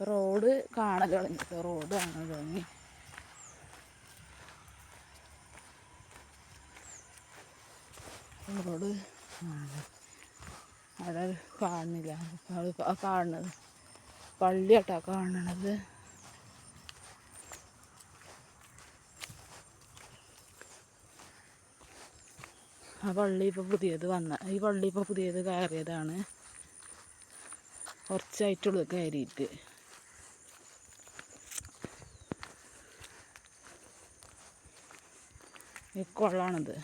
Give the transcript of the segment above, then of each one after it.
Road കാണൽ തുടങ്ങി, road കാണാൻ തുടങ്ങി. റോഡ് അവിടെ കാണുന്നില്ല. കാണുന്നത് പള്ളിയാട്ടാ കാണണത്. ആ പള്ളി ഇപ്പോൾ പുതിയത് ഈ പള്ളി ഇപ്പോൾ പുതിയത് കയറിയതാണ്. കുറച്ചായിട്ടുള്ളൂ കയറിയിട്ട്. ഈ കുളമാണിത്.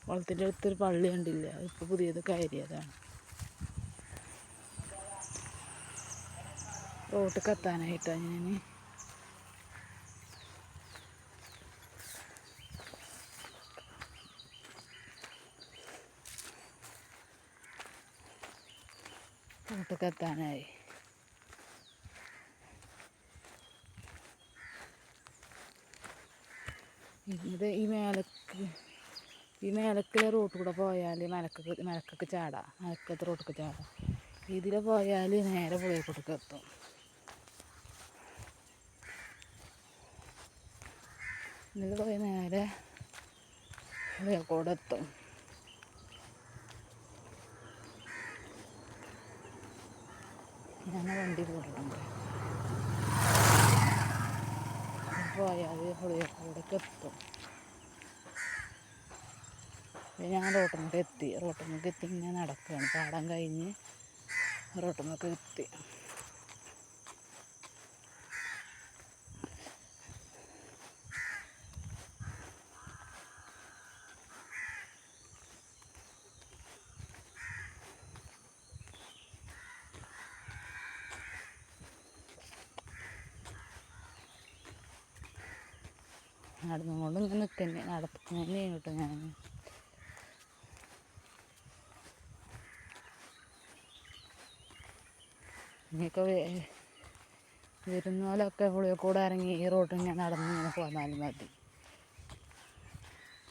കുളത്തിൻ്റെ അടുത്തൊരു പള്ളി കണ്ടില്ല, ഇപ്പോൾ പുതിയത് കയറിയതാണ്. റോട്ടിലേക്ക് എത്താനായിട്ടാണ് ഞാൻ റോട്ടിലേക്ക് എത്താനായി. ഇത് ഈ മേലക്കുള്ള റോട്ടിൽ കൂടെ പോയാൽ മലക്കൊക്കെ ചാടാം. മലക്കത്തെ റോട്ടിലേക്ക് ചാടാം. ഇതിൽ പോയാൽ നേരെ പുഴയിലേക്ക് എത്തും. ഇതിൽ പോയി നേരെ പുഴയിൽക്കൂടെ എത്തും. ഞാൻ വണ്ടി പോയിട്ടുണ്ട്. പോയാൽ പുഴയിൽക്കൂടേക്ക് എത്തും. ഞാൻ റോട്ടിലേക്ക് എത്തി. ഇങ്ങനെ നടക്കുകയാണ്. പാടം കഴിഞ്ഞ് റോട്ടിലേക്ക് എത്തി. നടന്നുകൊണ്ട് ഇങ്ങനെ നിൽക്കന്നെ, നടക്കുന്നതന്നെ കേട്ടോ ഞാൻ. ഇനിയൊക്കെ വരുന്ന പോലൊക്കെ പുഴയിൽക്കൂടെ ഇറങ്ങി ഈ റോട്ടിൽ ഇങ്ങനെ നടന്ന് ഇങ്ങനെ പോന്നാലും മതി.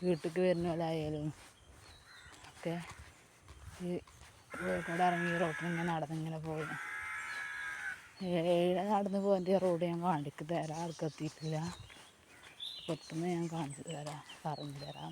വീട്ടിലേക്ക് വരുന്ന പോലെ ആയാലും ഒക്കെ ഈ പുഴയിൽക്കൂടെ ഇറങ്ങി ഈ റോട്ടിൽ ഇങ്ങനെ നടന്നിങ്ങനെ പോയി. നടന്ന് പോകേണ്ട റോഡ് ഞാൻ കാണിക്ക് തരാം. ആൾക്കെത്തിയിട്ടില്ല. എത്തുമ്പോൾ ഞാൻ കാണിച്ചു തരാം, പറഞ്ഞു തരാം.